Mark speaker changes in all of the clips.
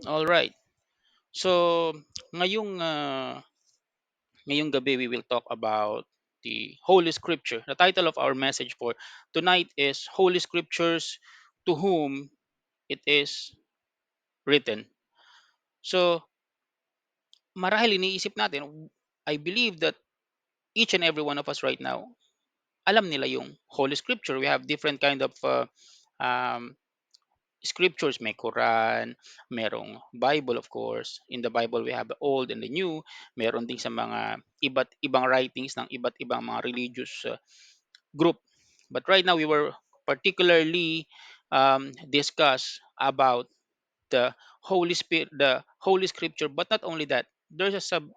Speaker 1: All right. So, ngayong ngayong gabi we will talk about the Holy Scripture. The title of our message for tonight is Holy Scriptures to whom it is written. So, marahil iniisip natin, I believe that each and every one of us right now, alam nila yung Holy Scripture. We have different kind of um, scriptures. May Quran, merong Bible, of course. In the Bible we have the Old and the New. Meron din sa mga iba't ibang writings ng iba't ibang mga religious group. But right now we were particularly discuss about the Holy Spirit, the Holy Scripture. But not only that, there's a sub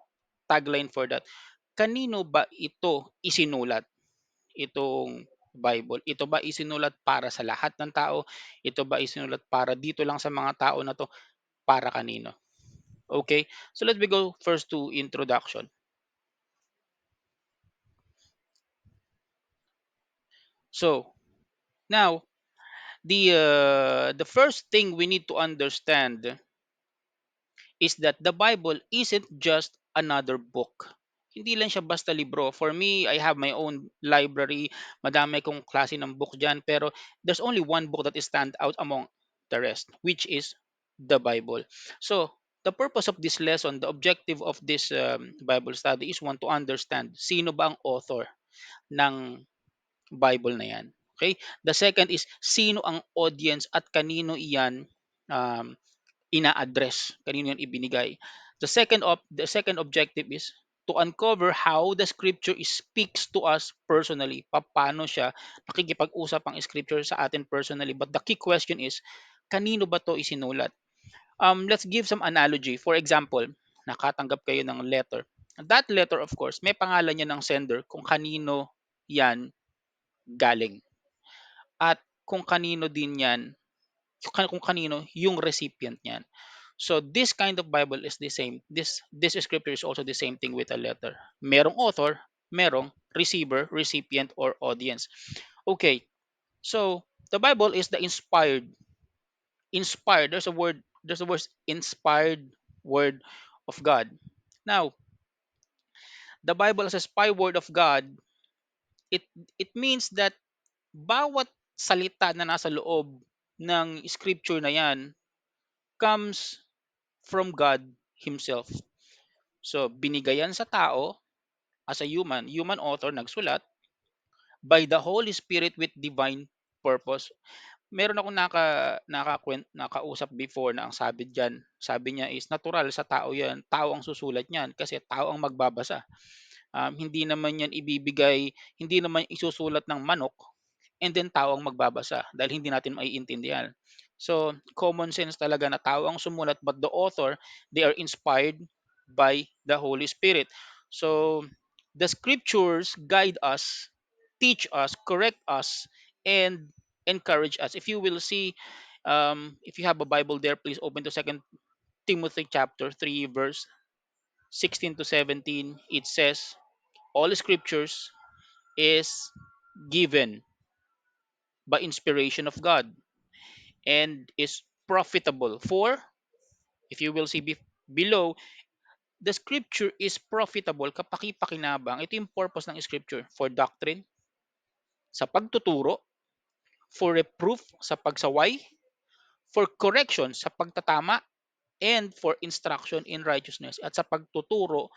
Speaker 1: tagline for that. Kanino ba ito isinulat? Itong Bible, ito ba isinulat para sa lahat ng tao? Ito ba isinulat para dito lang sa mga tao na 'to? Para kanino? Okay? So let me go first to introduction. So, now the first thing we need to understand is that the Bible isn't just another book. Hindi lang siya basta libro. For me, I have my own library. Madami kong klase ng book dyan. Pero there's only one book that is stand out among the rest, which is the Bible. So, the purpose of this lesson, the objective of this Bible study is one to understand sino ba ang author ng Bible na yan. Okay? The second is sino ang audience at kanino iyan um, ina-address, kanino yan ibinigay. The second objective is to uncover how the scripture speaks to us personally. Paano siya nakikipag-usap ang scripture sa atin personally. But the key question is, kanino ba to isinulat? Let's give some analogy. For example, nakatanggap kayo ng letter. That letter, of course, may pangalan niya ng sender kung kanino yan galing. At kung kanino din yan, kung kanino yung recipient niyan. So this kind of Bible is the same. This scripture is also the same thing with a letter. Merong author, merong receiver, recipient or audience. Okay. So the Bible is the inspired. There's a word inspired word of God. Now, the Bible as a inspired word of God, it it means that bawat salita na nasa loob ng scripture na 'yan comes from God himself. So binigayan sa tao as a human author nagsulat by the Holy Spirit with divine purpose. Meron akong nakausap before na ang sabi niya is natural sa tao 'yan. Tao ang susulat niyan kasi tao ang magbabasa. Hindi naman isusulat ng manok and then tao ang magbabasa dahil hindi natin maiintindihan. So, common sense talaga na tao ang sumulat but the author, they are inspired by the Holy Spirit. So, the scriptures guide us, teach us, correct us, and encourage us. If you will see, if you have a Bible there, please open to Second Timothy chapter 3, verse 16 to 17. It says, all scriptures is given by inspiration of God and is profitable for, if you will see below, the scripture is profitable, kapaki-pakinabang. Ito yung purpose ng scripture: for doctrine, sa pagtuturo, for reproof, sa pagsaway, for correction, sa pagtatama, and for instruction in righteousness, at sa pagtuturo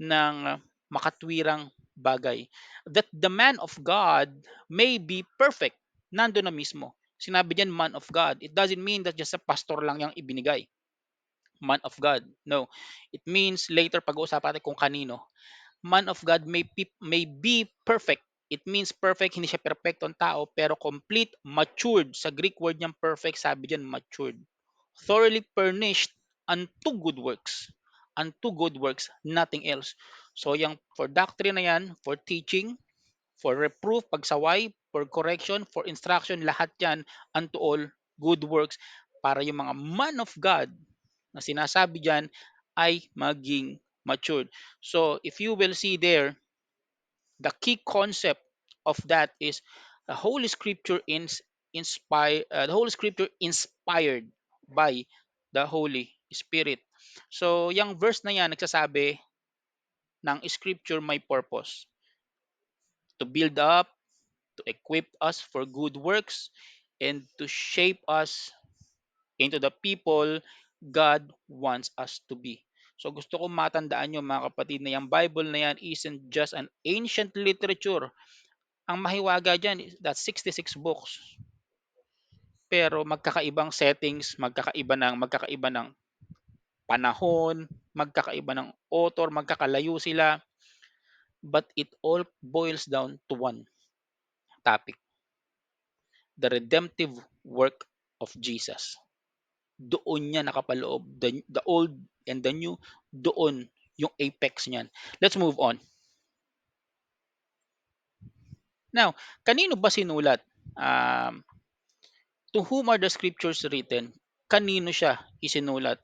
Speaker 1: ng makatwirang bagay. That the man of God may be perfect. Nando na mismo. Sinabi diyan man of God. It doesn't mean that just a pastor lang yang ibinigay. Man of God. No. It means later pag-uusapan natin kung kanino. Man of God may be perfect. It means perfect, hindi siya perfectong tao, pero complete, matured. Sa Greek word niyang perfect, sabi diyan matured. Thoroughly furnished unto good works. Unto good works, nothing else. So yung for doctrine na yan, for teaching, for reproof, pagsaway, for correction, for instruction, lahat yan unto all good works para yung mga man of God na sinasabi diyan ay maging matured. So if you will see there, the key concept of that is the Holy Scripture the Holy Scripture inspired by the Holy Spirit. So, yung verse na yan nagsasabi ng scripture may purpose to build up, to equip us for good works, and to shape us into the people God wants us to be. So gusto ko matandaan nyo mga kapatid na yung Bible na yan isn't just an ancient literature. Ang mahiwaga dyan is that 66 books. Pero magkakaibang settings, magkakaiba ng panahon, magkakaiba ng author, magkakalayo sila. But it all boils down to one topic, the redemptive work of Jesus. Doon niya nakapaloob, the old and the new, doon yung apex niyan. Let's move on. Now, kanino ba sinulat? To whom are the scriptures written? Kanino siya isinulat?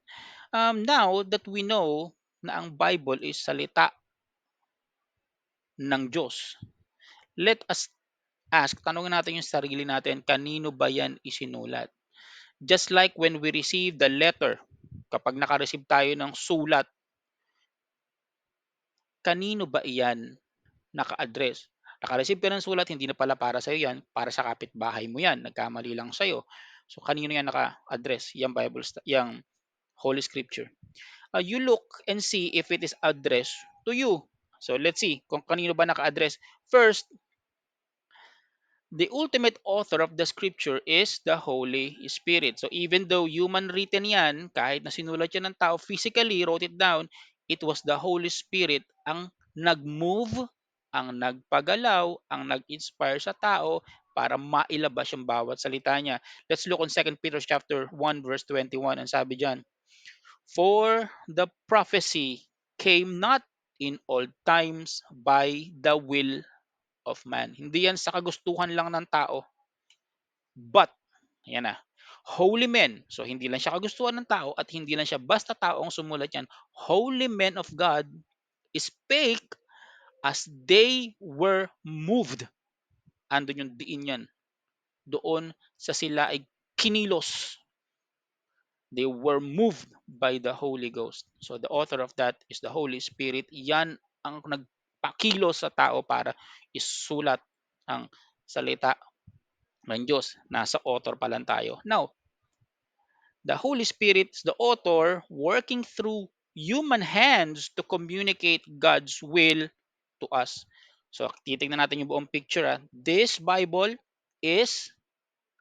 Speaker 1: Now that we know na ang Bible is salita ng Diyos, let us ask, tanongin natin yung sarili natin, kanino ba yan isinulat? Just like when we receive the letter, kapag nakareceive tayo ng sulat, kanino ba iyan naka-address? Naka-receive ka ng sulat, hindi na pala para sa'yo yan, para sa kapitbahay mo yan, nagkamali lang sa'yo. So, kanino yan naka-address? Yung yung Holy Scripture. You look and see if it is addressed to you. So, let's see kung kanino ba naka-address. First, the ultimate author of the scripture is the Holy Spirit. So even though human written yan, kahit na sinulat yan ng tao, physically wrote it down, it was the Holy Spirit ang nag-move, ang nagpagalaw, ang nag-inspire sa tao para mailabas yung bawat salita niya. Let's look on 2 Peter chapter 1 verse 21. Ang sabi diyan, "For the prophecy came not in old times by the will of man." Hindi yan sa kagustuhan lang ng tao, but, ayan na, holy men. So, hindi lang siya kagustuhan ng tao at hindi lang siya basta tao ang sumulat yan. Holy men of God spake as they were moved. Andun yung diin yan. Doon sa sila ay kinilos. They were moved by the Holy Ghost. So, the author of that is the Holy Spirit. Yan ang nagpakilos sa tao para isulat ang salita ng Diyos. Nasa author pa lang tayo. Now, the Holy Spirit is the author working through human hands to communicate God's will to us. So, titingnan natin yung buong picture. This Bible is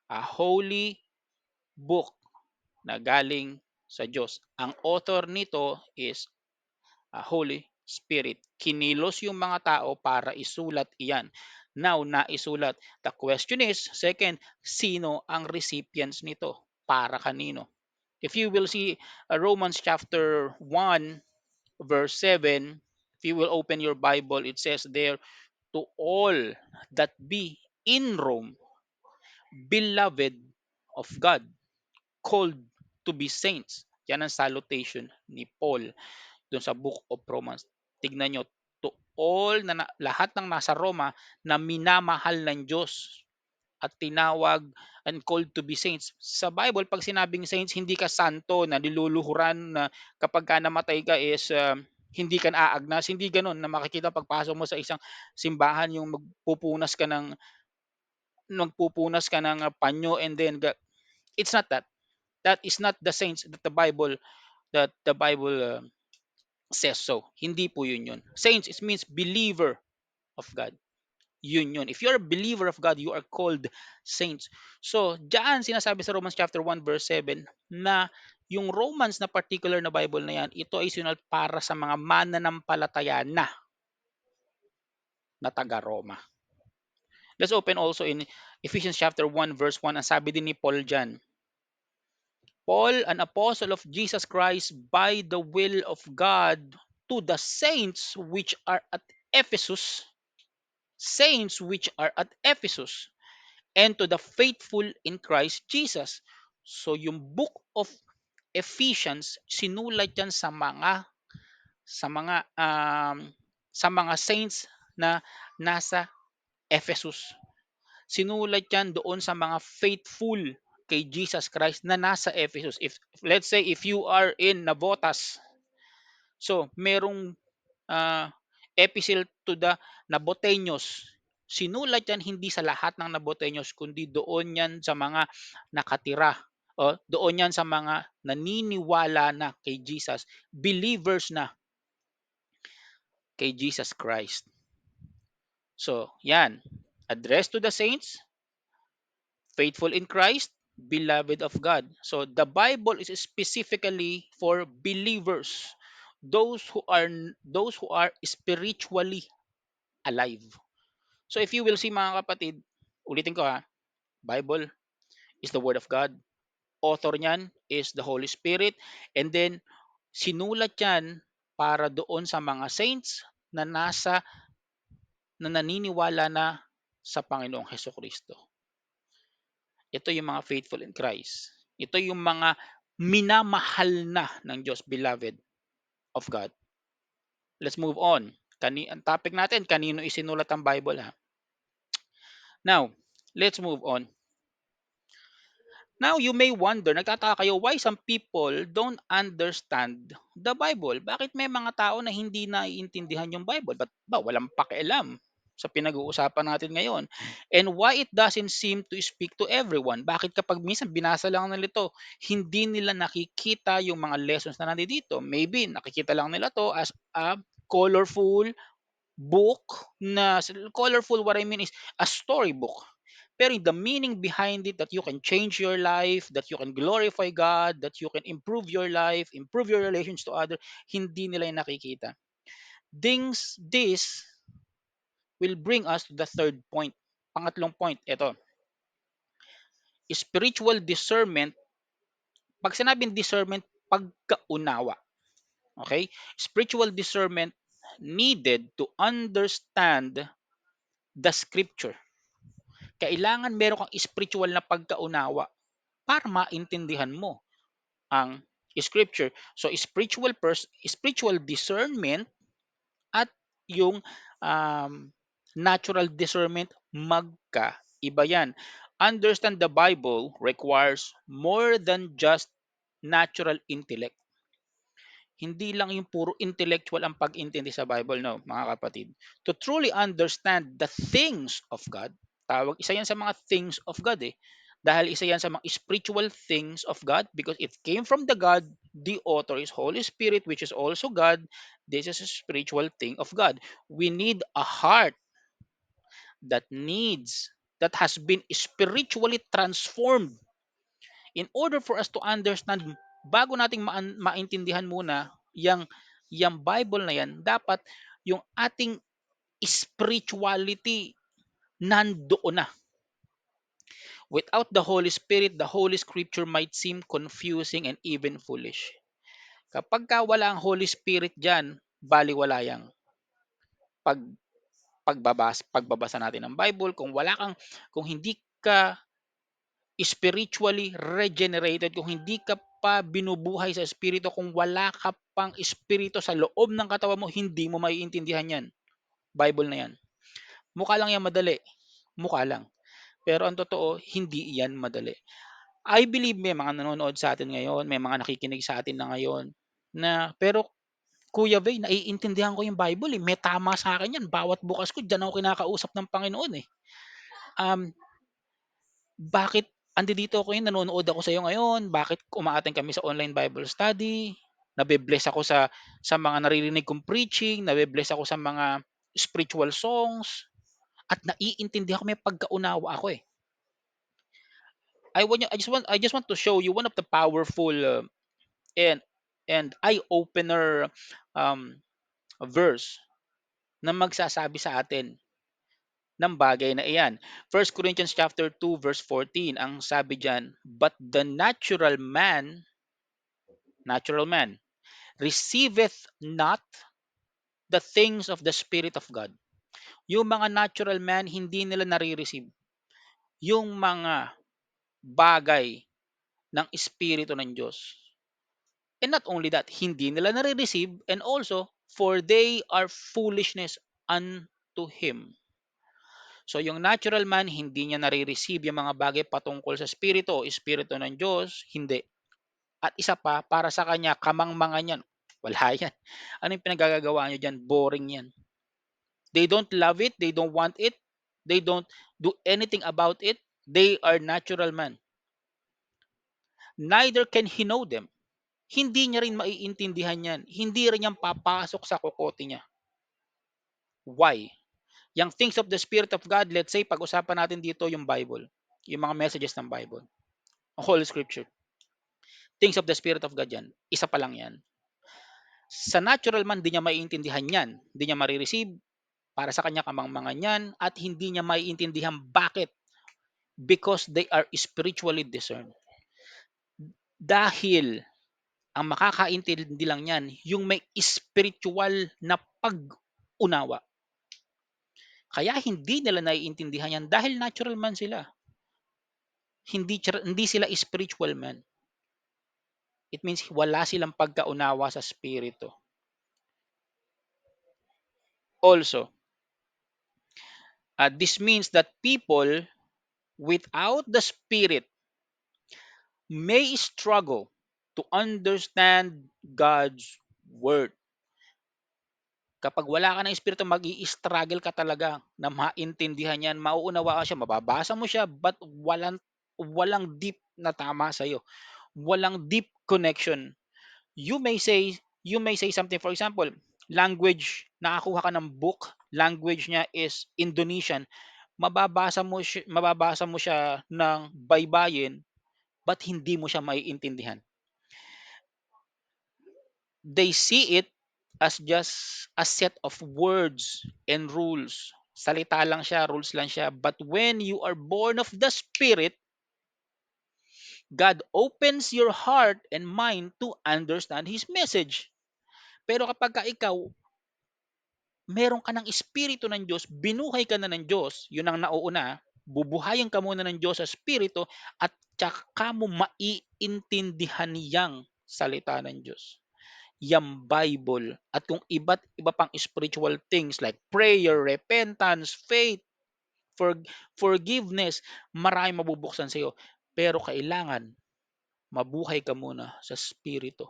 Speaker 1: a holy book na galing sa Diyos. Ang author nito is a Holy Spirit. Kinilos yung mga tao para isulat iyan. Now, naisulat. The question is, second, sino ang recipients nito? Para kanino? If you will see Romans chapter 1 verse 7, if you will open your Bible, it says there, to all that be in Rome, beloved of God, called to be saints. Yan ang salutation ni Paul dun sa Book of Romans. Tignan nyo, to all lahat ng nasa Roma na minamahal ng Diyos at tinawag and called to be saints. Sa Bible, pag sinabing saints, hindi ka santo na niluluhuran na kapag ka namatay ka is hindi ka naaagnas. Hindi ganun na makikita pagpasok mo sa isang simbahan yung magpupunas ka ng panyo and then it's not that. That is not the saints that the Bible says so. Hindi po yun. Saints, it means believer of God. Yun. If you're a believer of God, you are called saints. So, diyan sinasabi sa Romans chapter 1 verse 7 na yung Romans na particular na Bible na yan, ito ay sinulat para sa mga mananampalataya na taga-Roma. Let's open also in Ephesians chapter 1 verse 1. Ang sabi din ni Paul diyan, Paul, an apostle of Jesus Christ by the will of God, to the saints which are at Ephesus, and to the faithful in Christ Jesus. So yung book of Ephesians sinulat yan sa mga sa mga saints na nasa Ephesus. Sinulat yan doon sa mga faithful kay Jesus Christ na nasa Ephesus. If let's say if you are in Navotas, so merong ah, epistle to the Naboteños. Sinulat yan hindi sa lahat ng Naboteños kundi doon yan sa mga nakatira o doon yan sa mga naniniwala na kay Jesus, believers na kay Jesus Christ. So, yan. Addressed to the saints, faithful in Christ, beloved of God. So, the Bible is specifically for believers, those who are those who are spiritually alive. So if you will see mga kapatid, ulitin ko ha, Bible is the word of God. Author niyan is the Holy Spirit, and then sinulat yan para doon sa mga saints na naniniwala na sa Panginoong Hesukristo. Ito yung mga faithful in Christ. Ito yung mga minamahal na ng Diyos, beloved of God. Let's move on. Ang topic natin, kanino isinulat ang Bible ha. Now, let's move on. Now, you may wonder, nagtataka kayo, why some people don't understand the Bible? Bakit may mga tao na hindi naiintindihan yung Bible? Ba't ba walang pakialam sa pinag-uusapan natin ngayon? And why it doesn't seem to speak to everyone? Bakit kapag minsan binasa lang nila ito, hindi nila nakikita yung mga lessons na nandito? Maybe nakikita lang nila to as a colorful book na colorful, what I mean is a storybook. Pero the meaning behind it, that you can change your life, that you can glorify God, that you can improve your life, improve your relations to others, hindi nila yung nakikita. This will bring us to the third point. Pangatlong point, ito. Spiritual discernment. Pag sinabing discernment, pagkaunawa. Okay? Spiritual discernment needed to understand the scripture. Kailangan meron kang spiritual na pagkaunawa para maintindihan mo ang scripture. So spiritual discernment at yung natural discernment, magkaiba yan. Understand the Bible requires more than just natural intellect. Hindi lang yung puro intellectual ang pag-intindi sa Bible, no, mga kapatid. To truly understand the things of God, isa yan sa mga things of God eh. Dahil isa yan sa mga spiritual things of God because it came from the God, the author is Holy Spirit, which is also God. This is a spiritual thing of God. We need a heart that has been spiritually transformed in order for us to understand. Bago nating maintindihan muna yang Bible na yan, dapat yung ating spirituality nandoon na. Without the Holy Spirit, the Holy Scripture might seem confusing and even foolish. Kapag wala ang Holy Spirit dyan, baliwala yang pag, pagbabasa natin ng Bible. Kung hindi ka spiritually regenerated, kung hindi ka pa binubuhay sa espiritu, kung wala ka pang espiritu sa loob ng katawan mo, hindi mo maiintindihan yan. Bible na yan. Mukha lang yan madali. Mukha lang. Pero ang totoo, hindi yan madali. I believe may mga nanonood sa atin ngayon, may mga nakikinig sa atin na ngayon, pero Kuya Vay, naiintindihan ko yung Bible eh. May tama sa akin yan. Bawat bukas ko, dyan ako kinakausap ng Panginoon eh. Um, Bakit dito ako ngayon, nanonood ako sa iyo ngayon, bakit umaattend kami sa online Bible study, nabe-bless ako sa mga naririnig kong preaching, nabe-bless ako sa mga spiritual songs, at naiintindihan ko, may pagkaunawa ako eh. I just want to show you one of the powerful and eye opener um, verse na magsasabi sa atin ng bagay na iyan. 1 Corinthians chapter 2 verse 14, ang sabi diyan, but the natural man receiveth not the things of the Spirit of God. Yung mga natural man, hindi nila nare-receive yung mga bagay ng Espiritu ng Diyos. And not only that, hindi nila nare-receive, and also, for they are foolishness unto him. So yung natural man, hindi niya nare-receive yung mga bagay patungkol sa espiritu o espiritu ng Diyos, hindi. At isa pa, para sa kanya, kamangmangan yan. Wala yan. Ano yung pinagagagawa nyo dyan? Boring yan. They don't love it, they don't want it, they don't do anything about it. They are natural man. Neither can he know them. Hindi niya rin maiintindihan yan. Hindi rin yan papasok sa kokote niya. Why? Yung things of the Spirit of God, let's say, pag-usapan natin dito yung Bible. Yung mga messages ng Bible. Holy Scripture. Things of the Spirit of God yan. Isa pa lang yan. Sa natural man, di niya maiintindihan yan. Di niya marireceive. Para sa kanya kamangmangan yan. At hindi niya maiintindihan bakit. Because they are spiritually discerned. Dahil ang makakaintindi lang yan, yung may spiritual na pag-unawa. Kaya hindi nila naiintindihan yan dahil natural man sila. Hindi sila spiritual man. It means wala silang pagkaunawa sa spirito. Also, this means that people without the spirit may struggle to understand God's word. Kapag wala ka ng espiritu, mag-i-struggle ka talaga na maintindihan yan, mauunawaan siya, mababasa mo siya, but walang deep na tama sa iyo. Walang deep connection. You may say something, for example, language, nakakuha ka ng book, language niya is Indonesian, mababasa mo siya ng baybayin, but hindi mo siya maiintindihan. They see it as just a set of words and rules. Salita lang siya, rules lang siya. But when you are born of the Spirit, God opens your heart and mind to understand His message. Pero kapag ikaw, meron ka ng Espiritu ng Diyos, binuhay ka na ng Diyos, yun ang nauuna, bubuhayin ka muna ng Diyos sa Espiritu at tsaka mo maiintindihan niyang salita ng Diyos. Yang Bible at kung iba't iba pang spiritual things like prayer, repentance, faith, for, forgiveness, marami mabubuksan sa iyo. Pero kailangan mabuhay ka muna sa Espiritu.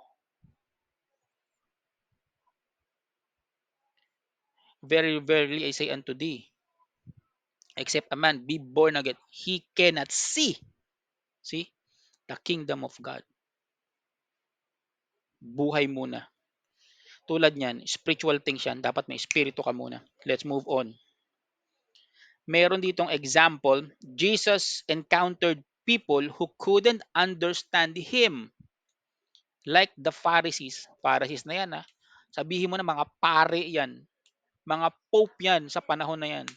Speaker 1: Very verily I say unto thee, except a man be born again, he cannot see the kingdom of God. Buhay muna. Tulad niyan, spiritual things yan, dapat may espiritu ka muna. Let's move on. Meron ditong example, Jesus encountered people who couldn't understand Him. Like the Pharisees. Pharisees na yan, ha. Sabihin mo na mga pare yan. Mga pope yan sa panahon na yan.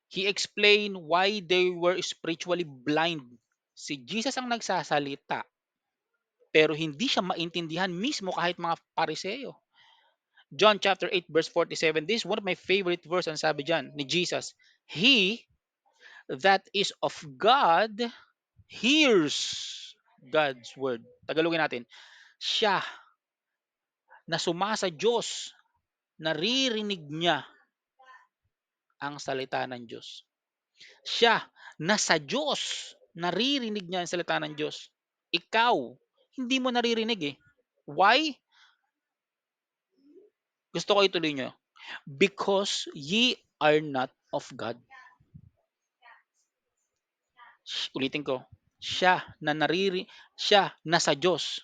Speaker 1: He explained why they were spiritually blind. Si Jesus ang nagsasalita, pero hindi siya maintindihan mismo kahit mga Pariseo. John chapter 8 verse 47, this is one of my favorite verse, ang sabi dyan ni Jesus. He that is of God hears God's word. Tagalogin natin. Siya na sumasa Diyos, naririnig niya ang salita ng Diyos. Siya na sa Diyos, naririnig niya ang salita ng Diyos. Ikaw, hindi mo naririnig eh. Why? Gusto ko ituloy nyo. Because ye are not of God. Ulitin ko. Siya na sa Diyos,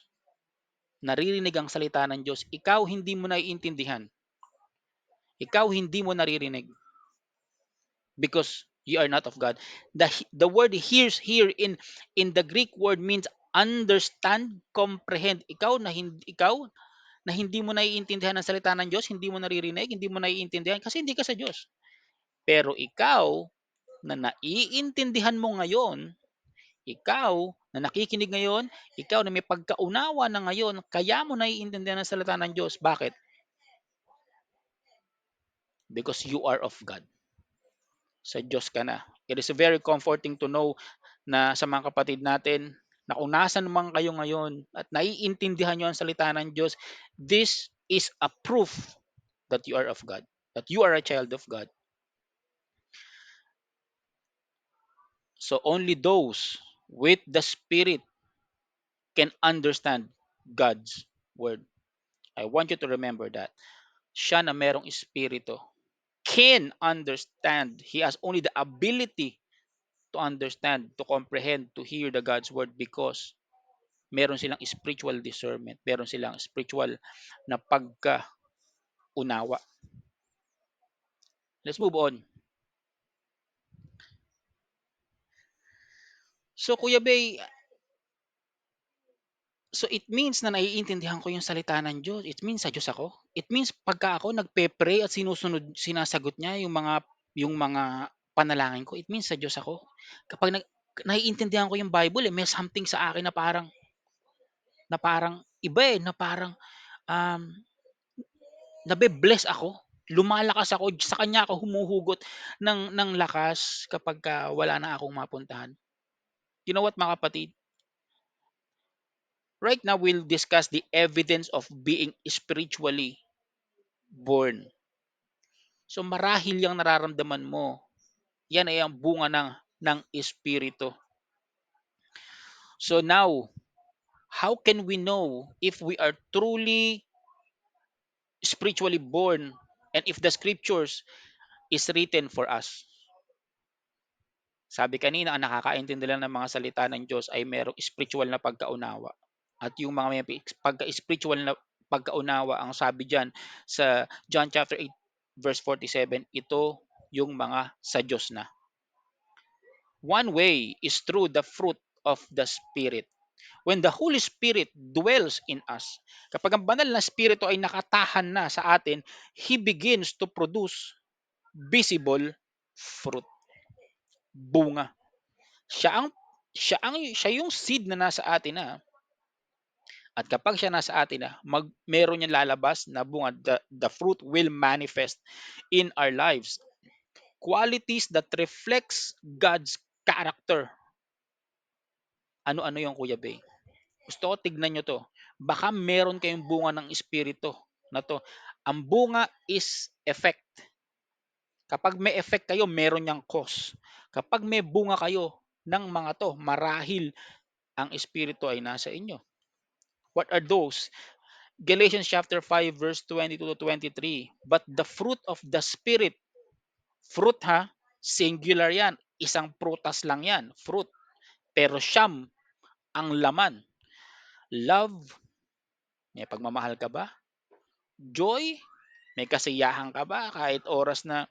Speaker 1: naririnig ang salita ng Diyos. Ikaw hindi mo naiintindihan. Ikaw hindi mo naririnig. Because you are not of God. The word hears here in the Greek word means understand, comprehend. Ikaw na hindi mo naiintindihan ang salita ng Diyos, hindi mo naririnig, hindi mo naiintindihan kasi hindi ka sa Diyos. Pero ikaw na naiintindihan mo ngayon, ikaw na nakikinig ngayon, ikaw na may pagkaunawa na ngayon, kaya mo naiintindihan ang salita ng Diyos. Bakit? Because you are of God. Sa Diyos ka na. It is very comforting to know na sa mga kapatid natin na kung nasan man kayo ngayon at naiintindihan nyo ang salita ng Diyos, this is a proof that you are of God, that you are a child of God. So only those with the Spirit can understand God's word. I want you to remember that. Siya na merong espiritu can understand. He has only the ability to understand, to comprehend, to hear the God's word because meron silang spiritual discernment, meron silang spiritual na pagkaunawa. Let's move on. So Kuya Bay, so it means na naiintindihan ko yung salita ng Diyos. It means sa Diyos ako. It means pagka ako nagpe-pray at sinasagot niya yung mga panalangin ko, it means sa Diyos ako. Kapag naiintindihan ko yung Bible, may something sa akin na parang iba na parang um, nabe-bless ako. Lumalakas ako, sa kanya ako humuhugot ng lakas kapag wala na akong mapuntahan. You know what mga kapatid? Right now we'll discuss the evidence of being spiritually born. So marahil yung nararamdaman mo, yan ay ang bunga ng espiritu. So now, how can we know if we are truly spiritually born and if the scriptures is written for us? Sabi kanina, ang nakakaintindi lang ng mga salita ng Diyos ay merong spiritual na pagkaunawa. At yung mga may pagka-spiritual na pagkaunawa, ang sabi diyan sa John chapter 8 verse 47, ito yung mga sa Diyos na. One way is through the fruit of the Spirit. When the Holy Spirit dwells in us, kapag ang banal na Espiritu ay nakatahan na sa atin, He begins to produce visible fruit, bunga. Siya yung seed na nasa atin na, at kapag siya nasa atin na, meron niyang lalabas na bunga. The fruit will manifest in our lives. Qualities that reflects God's character. Ano-ano yung Kuya Bay? Gusto ko tignan nyo 'to. Baka meron kayong bunga ng espiritu na 'to. Ang bunga is effect. Kapag may effect kayo, meron niyang cause. Kapag may bunga kayo ng mga 'to, marahil ang espiritu ay nasa inyo. What are those? Galatians chapter 5 verse 22 to 23. But the fruit of the Spirit, fruit ha, singular yan. Isang prutas lang yan, fruit. Pero siyam ang laman. Love, may pagmamahal ka ba? Joy, may kasiyahan ka ba kahit oras na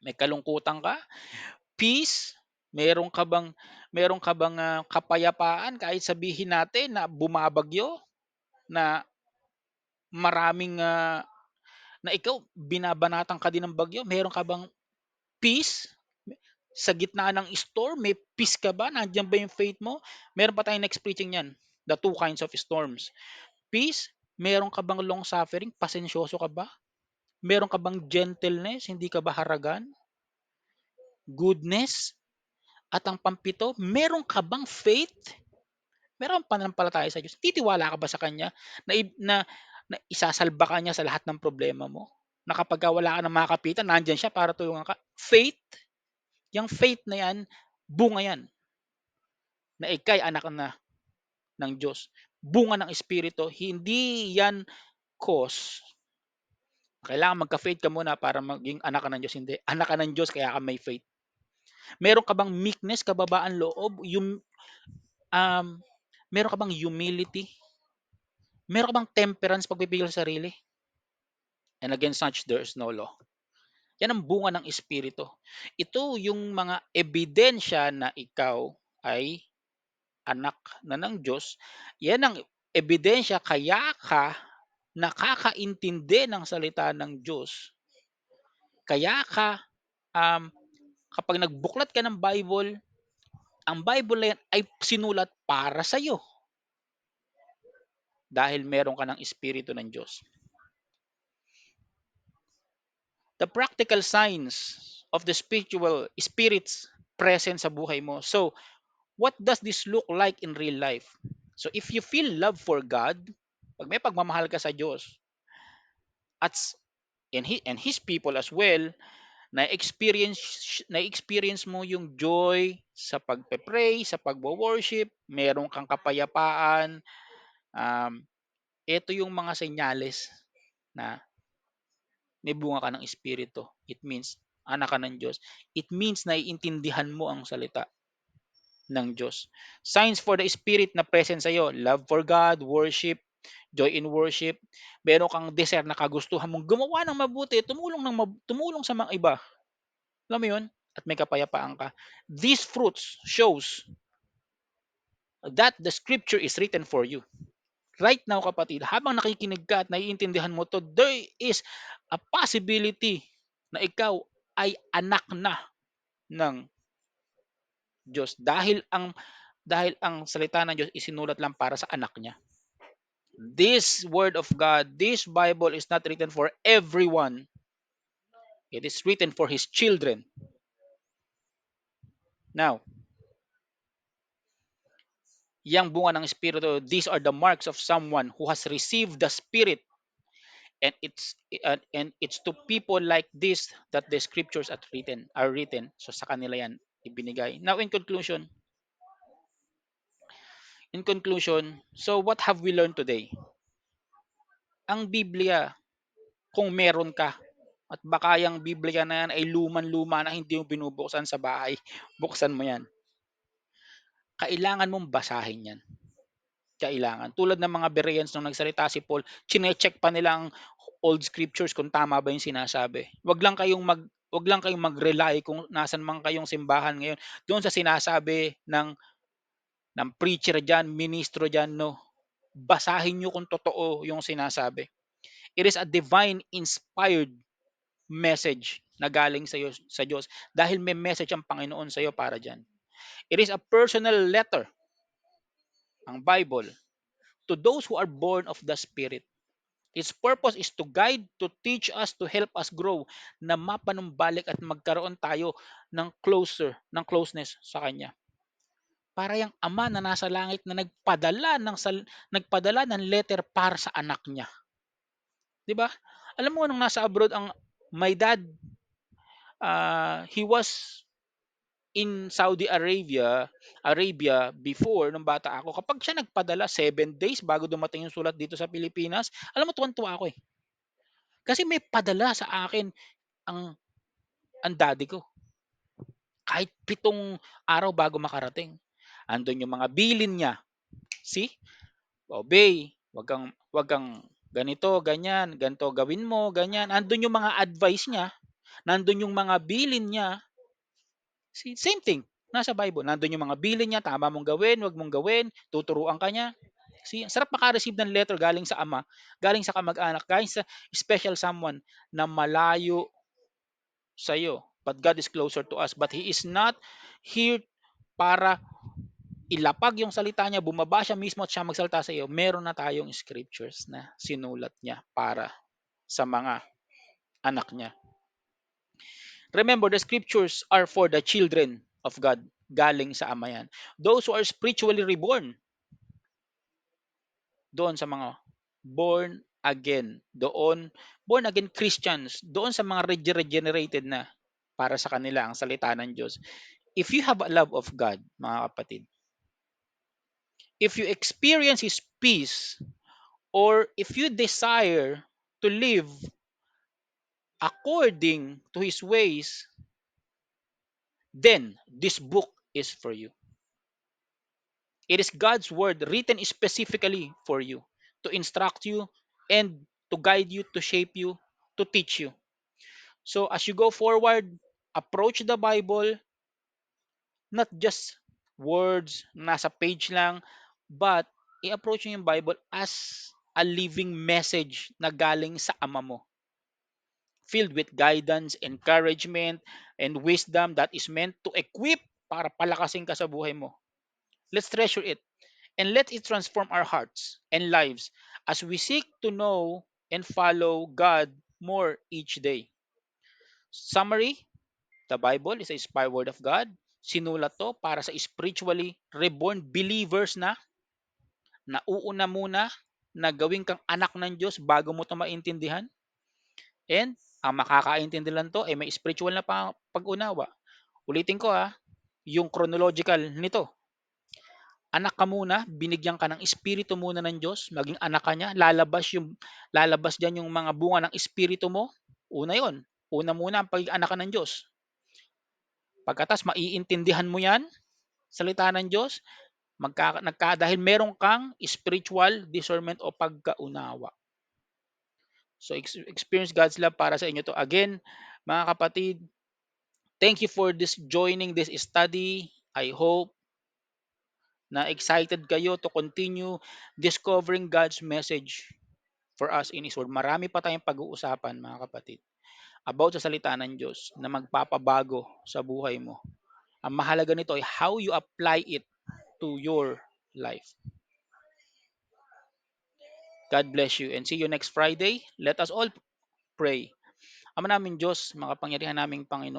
Speaker 1: may kalungkutan ka? Peace, meron ka bang kapayapaan kahit sabihin natin na bumabagyo, na maraming na ikaw binabanatan ka din ng bagyo, meron ka bang peace? Sa gitna ng storm, may peace ka ba? Nandiyan ba yung faith mo? Meron pa tayong next preaching yan, the two kinds of storms. Peace, meron ka bang long suffering? Pasensyoso ka ba? Meron ka bang gentleness? Hindi ka ba haragan? Goodness? At ang pampito, meron ka bang faith? Meron pananampalataya sa Diyos? Titiwala ka ba sa Kanya na, na isasalba ka niya sa lahat ng problema mo? Na kapag wala ka ng makapitan, nandyan siya para tulungan ka? Faith? Yung faith na yan, bunga yan, na ikay anak na ng Diyos. Bunga ng Espiritu, hindi yan cause. Kailangan magka-faith ka muna para maging anak ka ng Diyos. Hindi. Anak ka ng Diyos, kaya ka may faith. Meron ka bang meekness, kababaan loob? Um, meron ka bang humility? Meron ka bang temperance, pagpipigil sa sarili? And against such, there is no law. Yan ang bunga ng Espiritu. Ito yung mga ebidensya na ikaw ay anak na ng Diyos. Yan ang ebidensya kaya ka nakakaintindi ng salita ng Diyos. Kaya ka, um, kapag nagbuklat ka ng Bible, ang Bible na yan ay sinulat para sa iyo. Dahil meron ka ng Espiritu ng Diyos. The practical signs of the spirit's presence sa buhay mo. So, what does this look like in real life? So, if you feel love for God, pag may pagmamahal ka sa Diyos, at and His people as well, Na-experience mo yung joy sa pagpe-pray, sa pagwo-worship, meron kang kapayapaan, um, ito yung mga senyales na may bunga ka ng espiritu. It means anak ka ng Diyos. It means naiintindihan mo ang salita ng Diyos. Signs for the Spirit na present sa iyo, love for God, worship, joy in worship. Meron kang desire na kagustuhan mong gumawa ng mabuti, tumulong sa mga iba. Alam mo 'yun? At may kapayapaan ka. These fruits shows that the scripture is written for you. Right now, kapatid, habang nakikinig ka at naiintindihan mo 'to, there is a possibility na ikaw ay anak na ng Diyos dahil ang salita ng Diyos isinulat lang para sa anak niya. This word of God, this Bible is not written for everyone. It is written for his children. Now, yang bunga ng Espiritu, these are the marks of someone who has received the Spirit, and it's to people like this that the scriptures are written. So sa kanila yan ibinigay. Now in conclusion, so what have we learned today? Ang Biblia, kung meron ka, at baka yung Biblia na yan ay luman-luma na hindi mo binubuksan sa bahay, buksan mo yan. Kailangan mong basahin yan. Kailangan. Tulad ng mga Bereans nung nagsalita si Paul, chine-check pa nila ang old scriptures kung tama ba yung sinasabi. Wag lang kayong mag-rely kung nasan man kayong simbahan ngayon doon sa sinasabi ng preacher diyan, ministro diyan, no. Basahin niyo kung totoo yung sinasabi. It is a divine inspired message na galing sa Diyos dahil may message ang Panginoon sa iyo para diyan. It is a personal letter, ang Bible, to those who are born of the Spirit. Its purpose is to guide, to teach us, to help us grow, na mapanumbalik at magkaroon tayo ng closeness sa Kanya. Para yung Ama na nasa langit na nagpadala ng letter para sa anak niya. 'Di ba? Alam mo nung nasa abroad ang my dad, he was in Saudi Arabia before nung bata ako. Kapag siya nagpadala 7 days bago dumating yung sulat dito sa Pilipinas, alam mo tuwang-tuwa ako eh. Kasi may padala sa akin ang daddy ko. Kahit 7 araw bago makarating. Andun yung mga bilin niya. See? Obey. Wag kang ganito, ganyan, ganito gawin mo, ganyan. Andun yung mga advice niya. Nandun yung mga bilin niya. See, same thing. Nasa Bible. Nandun yung mga bilin niya, tama mong gawin, wag mong gawin, tuturuan ka niya. See, sarap maka-receive ng letter galing sa ama, galing sa kamag-anak, galing sa special someone na malayo sa iyo. But God is closer to us. But He is not here para ilapag yung salita niya, bumaba siya mismo at siya magsalita sa iyo. Meron na tayong scriptures na sinulat niya para sa mga anak niya. Remember, the scriptures are for the children of God. Galing sa Ama yan. Those who are spiritually reborn, doon sa mga born again, born again Christians, doon sa mga regenerated na, para sa kanila ang salita ng Diyos. If you have a love of God, mga kapatid, if you experience His peace, or if you desire to live according to His ways, then this book is for you. It is God's word written specifically for you, to instruct you and to guide you, to shape you, to teach you. So as you go forward, approach the Bible, not just words, nasa page lang, but i-approach nyo yung Bible as a living message na galing sa Ama mo, filled with guidance, encouragement, and wisdom that is meant to equip para palakasin ka sa buhay mo. Let's treasure it and let it transform our hearts and lives as we seek to know and follow God more each day. Summary, the Bible is a inspired word of God. Sinulat to para sa spiritually reborn believers na nauuna muna na gawin kang anak ng Diyos bago mo ito maintindihan. And Ang makakaintindi lang 'to ay may spiritual na pag-unawa. Ulitin ko, yung chronological nito, anak ka muna, binigyan ka ng espiritu muna ng Diyos, maging anak ka niya, lalabas diyan yung mga bunga ng espiritu mo. Una 'yon, una muna ang pagiging anak ka ng Diyos. Pagkatapos maiintindihan mo 'yan, salita ng Diyos, dahil meron kang spiritual discernment o pagkaunawa. So experience God's love para sa inyo 'to. Again, mga kapatid, thank you for joining this study. I hope na excited kayo to continue discovering God's message for us in His Word. Marami pa tayong pag-uusapan, mga kapatid, about sa salita ng Diyos na magpapabago sa buhay mo. Ang mahalaga nito ay how you apply it to your life. God bless you and see you next Friday. Let us all pray. Ama namin Diyos, makapangyarihan naming Panginoon,